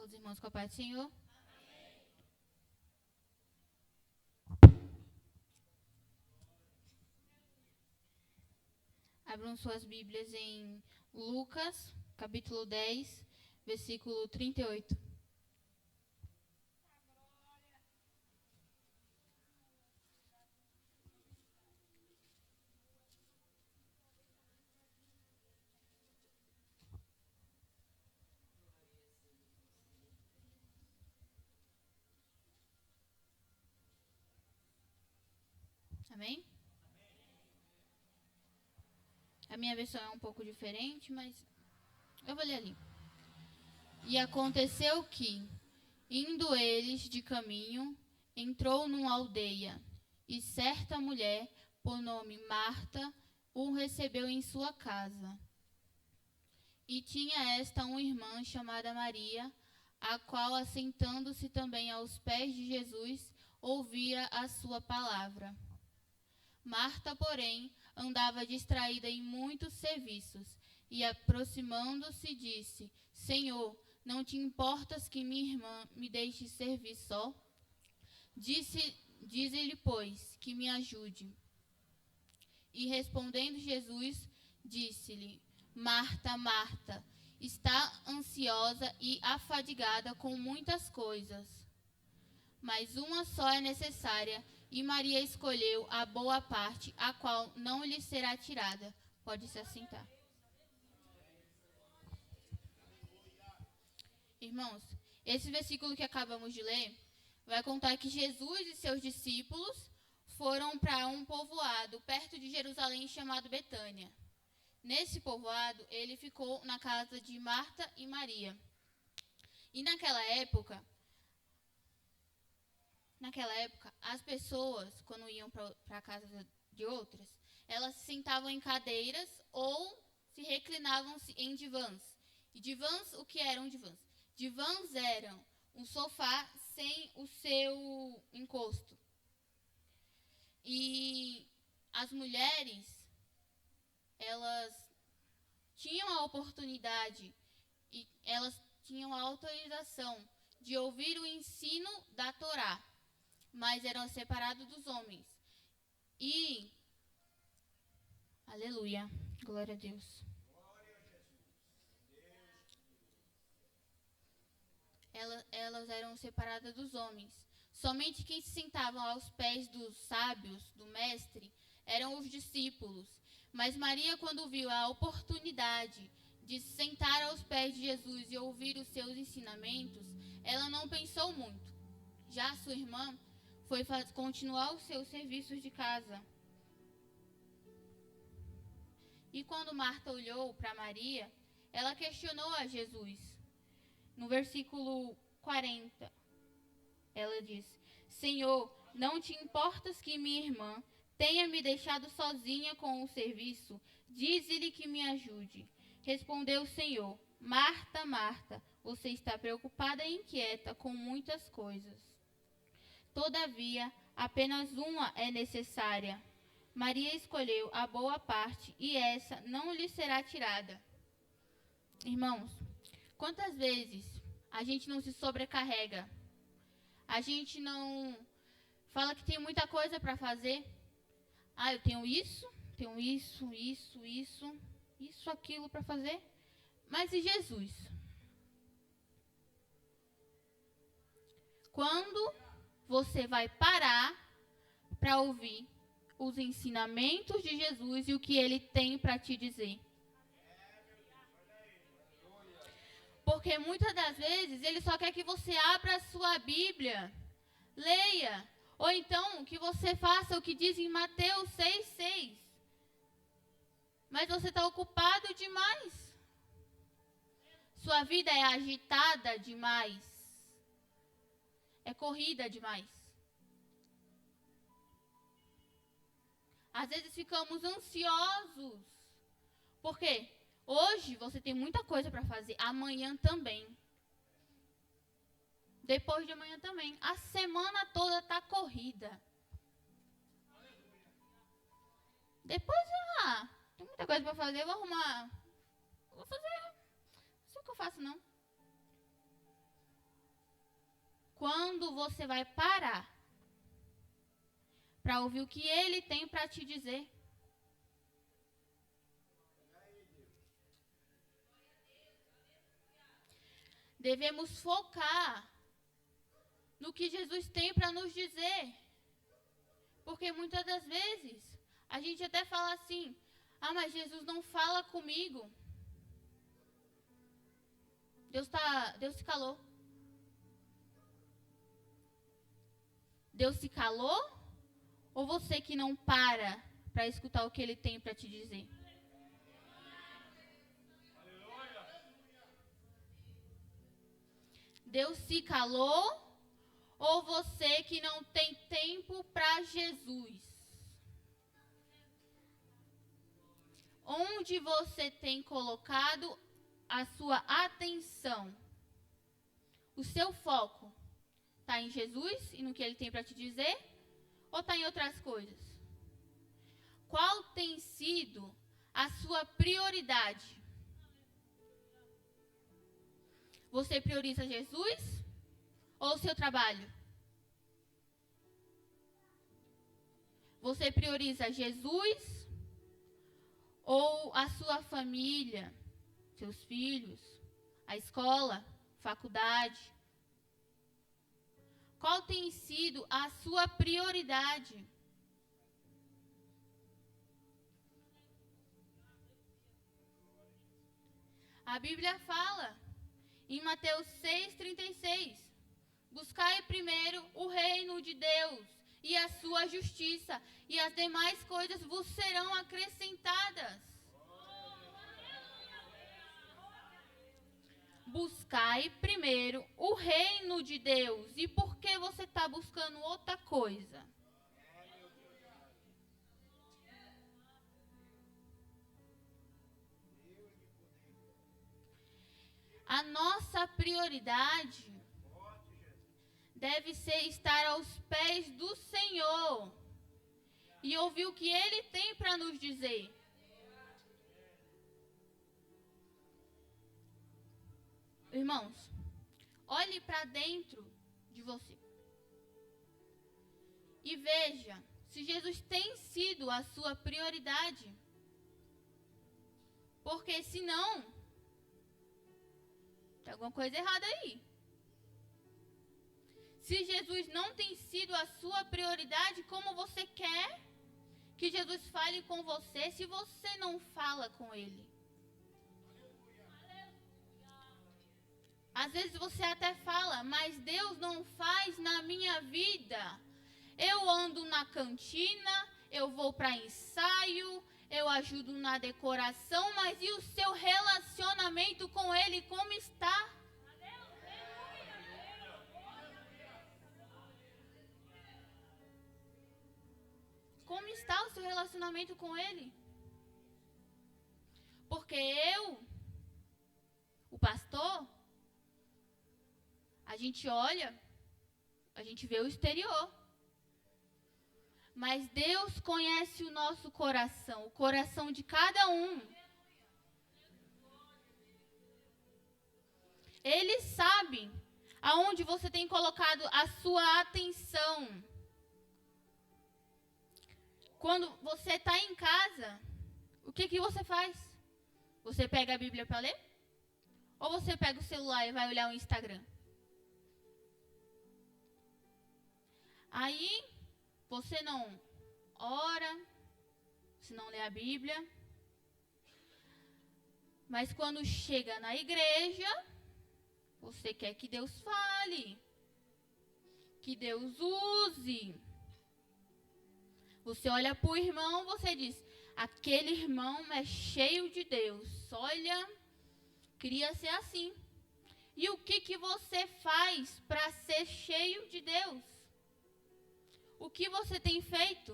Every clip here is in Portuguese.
Os irmãos com a paz do Senhor. Abram suas Bíblias em Lucas, capítulo 10, versículo 38. Amém? A minha versão é um pouco diferente, mas eu vou ler ali. E aconteceu que, indo eles de caminho, entrou numa aldeia, e certa mulher, por nome Marta, o recebeu em sua casa. E tinha esta uma irmã chamada Maria, a qual, assentando-se também aos pés de Jesus, ouvia a sua palavra. Marta, porém, andava distraída em muitos serviços, e aproximando-se disse: Senhor, não te importas que minha irmã me deixe servir só? Dize-lhe, pois, que me ajude. E respondendo Jesus, disse-lhe: Marta, Marta, está ansiosa e afadigada com muitas coisas, mas uma só é necessária, e Maria escolheu a boa parte, a qual não lhe será tirada. Pode se assentar. Irmãos, esse versículo que acabamos de ler vai contar que Jesus e seus discípulos foram para um povoado perto de Jerusalém chamado Betânia. Nesse povoado, ele ficou na casa de Marta e Maria. E naquela época, as pessoas, quando iam para a casa de outras, elas se sentavam em cadeiras ou se reclinavam em divãs. E divãs, o que eram divãs? Divãs eram um sofá sem o seu encosto. E as mulheres, elas tinham a oportunidade e elas tinham a autorização de ouvir o ensino da Torá, mas eram separados dos homens. E, aleluia, glória a Deus. Elas eram separadas dos homens. Somente quem se sentava aos pés dos sábios, do mestre, eram os discípulos. Mas Maria, quando viu a oportunidade de se sentar aos pés de Jesus e ouvir os seus ensinamentos, ela não pensou muito. Já sua irmã foi continuar os seus serviços de casa. E quando Marta olhou para Maria, ela questionou a Jesus. No versículo 40, ela diz: Senhor, não te importas que minha irmã tenha me deixado sozinha com o serviço? Dize-lhe que me ajude. Respondeu o Senhor: Marta, Marta, você está preocupada e inquieta com muitas coisas. Todavia, apenas uma é necessária. Maria escolheu a boa parte, e essa não lhe será tirada. Irmãos, quantas vezes a gente não se sobrecarrega? A gente não fala que tem muita coisa para fazer. Eu tenho isso, aquilo para fazer. Mas e Jesus? Quando você vai parar para ouvir os ensinamentos de Jesus e o que ele tem para te dizer? Porque muitas das vezes ele só quer que você abra a sua Bíblia, leia, ou então que você faça o que diz em Mateus 6,6. Mas você está ocupado demais. Sua vida é agitada demais. É corrida demais. Às vezes ficamos ansiosos. Por quê? Hoje você tem muita coisa para fazer. Amanhã também. Depois de amanhã também. A semana toda está corrida. Depois, tem muita coisa para fazer. Vou arrumar. Vou fazer. Não sei o que eu faço, não. Quando você vai parar para ouvir o que Ele tem para te dizer? Devemos focar no que Jesus tem para nos dizer. Porque muitas das vezes a gente até fala assim: ah, mas Jesus não fala comigo. Deus se calou. Deus se calou? Ou você que não para escutar o que Ele tem para te dizer? Deus se calou? Ou você que não tem tempo para Jesus? Onde você tem colocado a sua atenção? O seu foco está em Jesus e no que Ele tem para te dizer? Ou está em outras coisas? Qual tem sido a sua prioridade? Você prioriza Jesus ou o seu trabalho? Você prioriza Jesus ou a sua família, seus filhos, a escola, faculdade? Qual tem sido a sua prioridade? A Bíblia fala em Mateus 6,36: buscai primeiro o reino de Deus e a sua justiça, e as demais coisas vos serão acrescentadas. Buscai primeiro o reino de Deus. E por que você está buscando outra coisa? A nossa prioridade deve ser estar aos pés do Senhor e ouvir o que Ele tem para nos dizer. Irmãos, olhe para dentro de você e veja se Jesus tem sido a sua prioridade. Porque senão, tem alguma coisa errada aí. Se Jesus não tem sido a sua prioridade, como você quer que Jesus fale com você se você não fala com Ele? Às vezes você até fala, mas Deus não faz na minha vida. Eu ando na cantina, eu vou para ensaio, eu ajudo na decoração, mas e o seu relacionamento com Ele, como está? Como está o seu relacionamento com Ele? Porque o pastor, a gente olha, a gente vê o exterior. Mas Deus conhece o nosso coração, o coração de cada um. Ele sabe aonde você tem colocado a sua atenção. Quando você está em casa, o que você faz? Você pega a Bíblia para ler? Ou você pega o celular e vai olhar o Instagram? Aí, você não ora, você não lê a Bíblia. Mas quando chega na igreja, você quer que Deus fale, que Deus use. Você olha para o irmão, você diz, aquele irmão é cheio de Deus. Olha, queria ser assim. E o que você faz para ser cheio de Deus? O que você tem feito?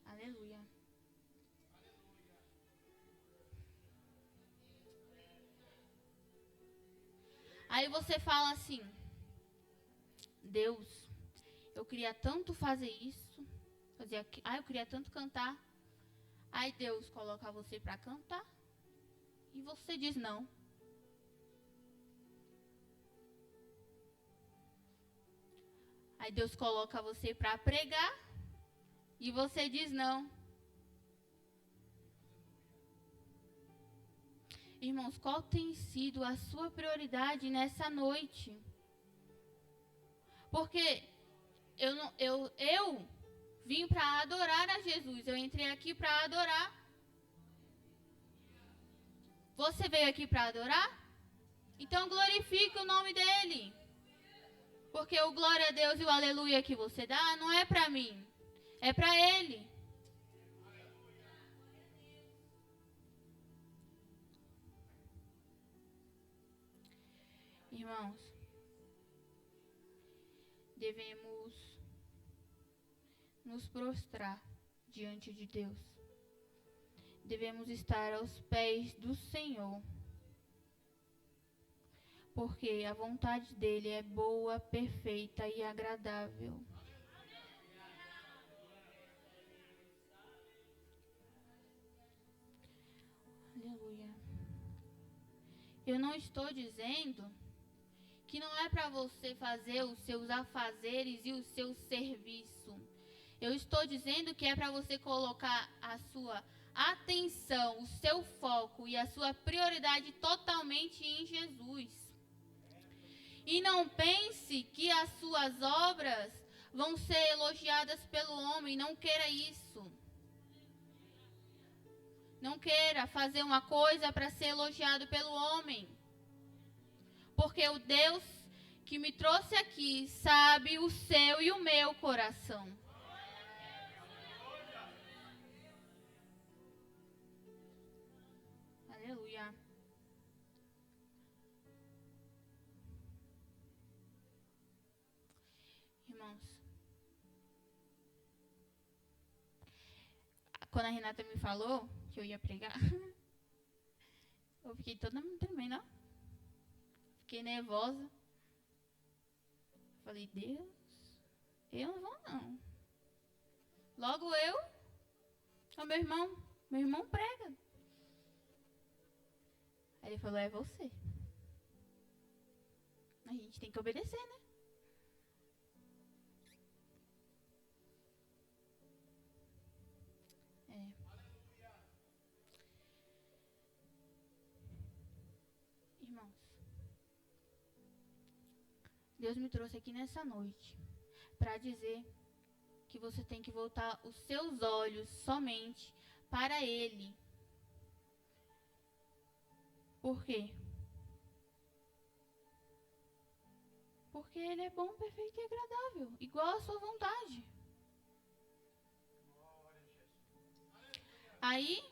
Aleluia. Aí você fala assim, Deus, eu queria tanto fazer isso, eu queria tanto cantar. Aí Deus coloca você para cantar. e você diz não. Aí Deus coloca você para pregar e você diz não. Irmãos, qual tem sido a sua prioridade nessa noite? Porque eu vim para adorar a Jesus. Eu entrei aqui para adorar. Você veio aqui para adorar? Então glorifique o nome dele. Porque o glória a Deus e o aleluia que você dá não é para mim. É para ele. Irmãos, devemos nos prostrar diante de Deus. Devemos estar aos pés do Senhor. Porque a vontade dele é boa, perfeita e agradável. Aleluia. Eu não estou dizendo que não é para você fazer os seus afazeres e o seu serviço. Eu estou dizendo que é para você colocar a sua atenção, o seu foco e a sua prioridade totalmente em Jesus. E não pense que as suas obras vão ser elogiadas pelo homem. Não queira isso. Não queira fazer uma coisa para ser elogiado pelo homem. Porque o Deus que me trouxe aqui sabe o seu e o meu coração. Aleluia. Irmãos, quando a Renata me falou que eu ia pregar, eu fiquei toda tremendo, ó. Fiquei nervosa. Falei, Deus, eu não vou não. Logo eu, ó, meu irmão prega. Aí ele falou, é você. A gente tem que obedecer, né? Irmãos, Deus me trouxe aqui nessa noite para dizer que você tem que voltar os seus olhos somente para Ele. Por quê? Porque Ele é bom, perfeito e agradável, igual à sua vontade. Aí,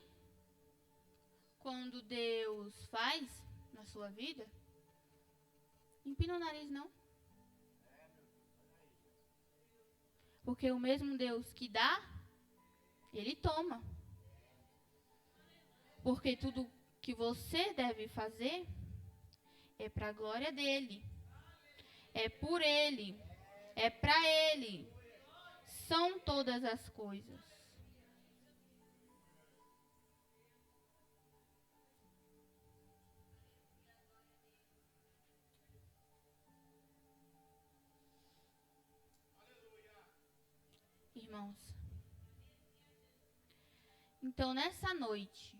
quando Deus faz na sua vida, empina o nariz não. Porque o mesmo Deus que dá, Ele toma. Porque tudo que você deve fazer é para a glória dEle. É por Ele. É para Ele. São todas as coisas. Irmãos, então nessa noite,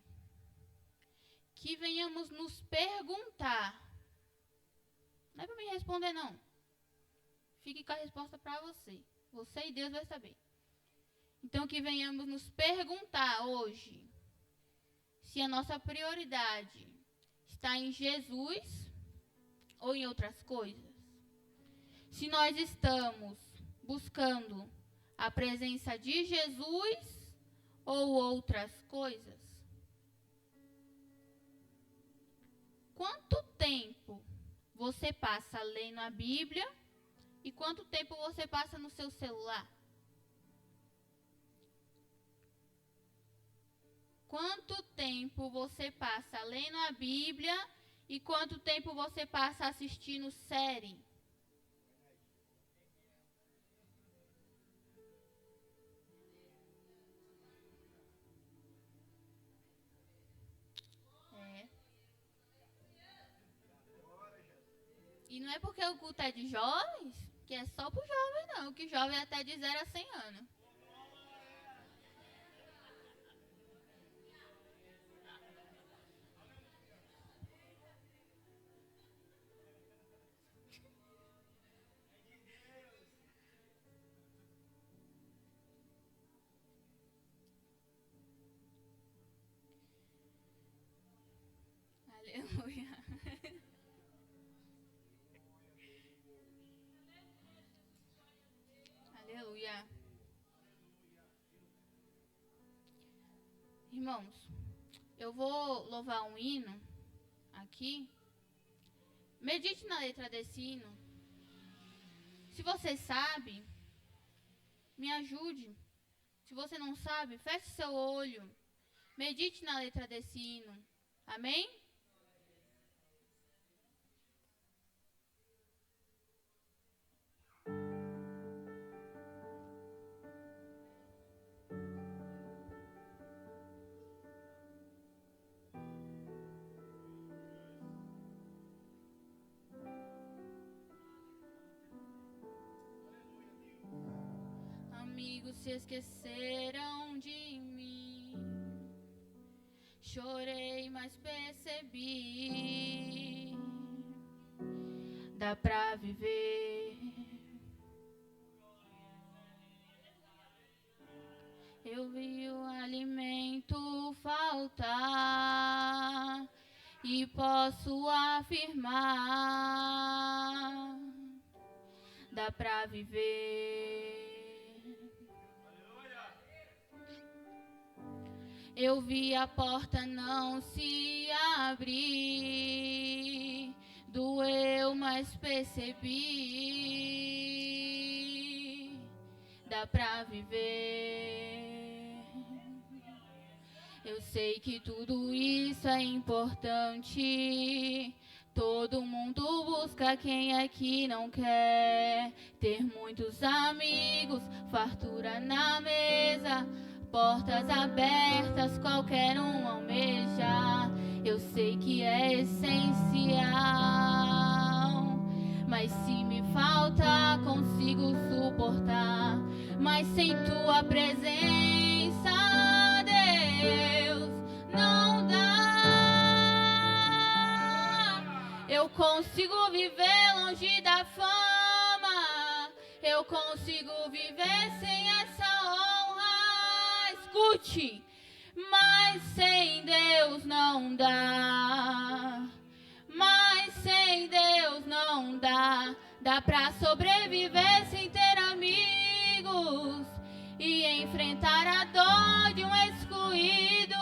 que venhamos nos perguntar, não é para me responder não, fique com a resposta para você, você e Deus vai saber. Então que venhamos nos perguntar hoje, se a nossa prioridade está em Jesus ou em outras coisas. Se nós estamos buscando a presença de Jesus ou outras coisas. Quanto tempo você passa lendo a Bíblia e quanto tempo você passa no seu celular? Quanto tempo você passa lendo a Bíblia e quanto tempo você passa assistindo série? E não é porque o culto é de jovens que é só pro jovem, não. Que jovem é até de 0 a 100 anos. Aleluia. Aleluia. Irmãos, eu vou louvar um hino aqui. Medite na letra desse hino. Se você sabe, me ajude. Se você não sabe, feche seu olho. Medite na letra desse hino. Amém? Amigos se esqueceram de mim. Chorei, mas percebi. Dá pra viver. Eu vi o alimento faltar e posso afirmar. Dá pra viver. Eu vi a porta não se abrir, doeu, mas percebi, dá pra viver. Eu sei que tudo isso é importante, todo mundo busca, quem é que não quer ter muitos amigos, fartura na mesa, portas abertas, qualquer um almeja. Eu sei que é essencial, mas se me falta, consigo suportar. Mas sem tua presença, Deus, não dá. Eu consigo viver longe da fama, eu consigo viver sem essa honra. Escute, mas sem Deus não dá. Mas sem Deus não dá. Dá pra sobreviver sem ter amigos e enfrentar a dor de um excluído.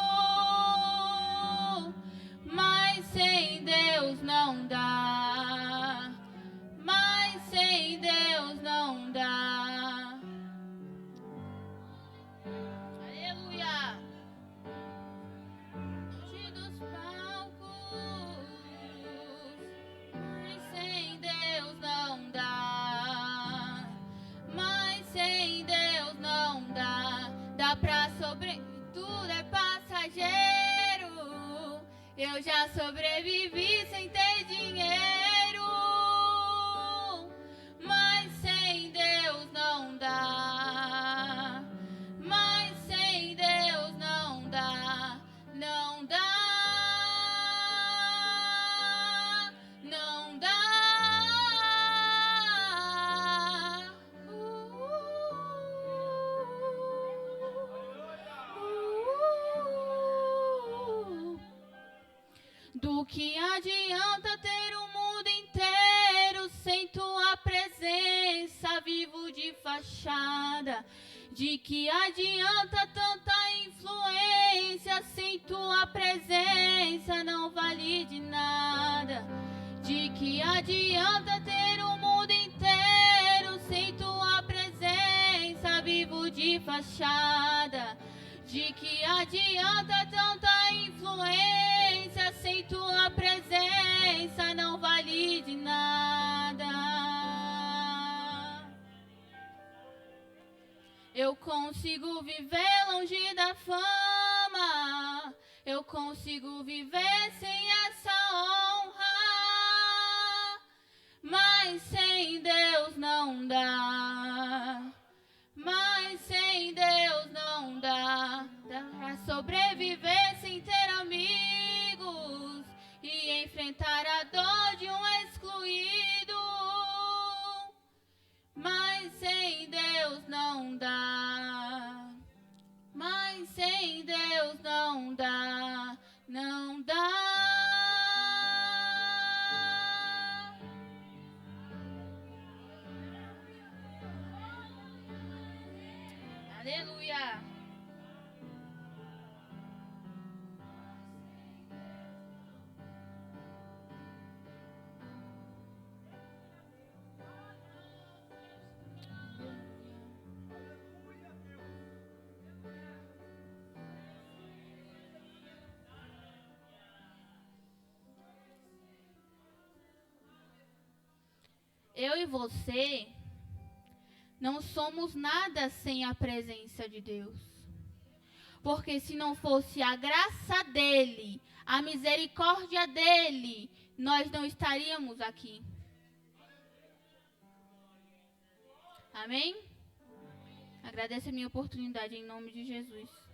Mas sem Deus não dá. Mas sem Deus não dá. Aleluia. Longe dos palcos, mas sem Deus não dá. Mas sem Deus não dá. Dá pra tudo é passageiro. Eu já sobrevivi sem ter dinheiro. Mas sem Deus não dá. Mas sem Deus não dá. Não dá. Não dá. Do que adianta ter o mundo inteiro sem tua presença, vivo de fachada? De que adianta tanta influência sem tua presença, não vale de nada? De que adianta ter o mundo inteiro sem tua presença, vivo de fachada? De que adianta tanta influência sem tua presença, não vale de nada? Eu consigo viver longe da fama, eu consigo viver sem essa honra. Mas sem Deus não dá. Mas sem Deus não dá. Dá pra sobreviver sem ter amigos e enfrentar a dor de um excluído. Mas sem Deus não dá. Mas sem Deus não dá. Não dá. Aleluia. Eu e você não somos nada sem a presença de Deus. Porque se não fosse a graça dele, a misericórdia dele, nós não estaríamos aqui. Amém? Agradeço a minha oportunidade em nome de Jesus.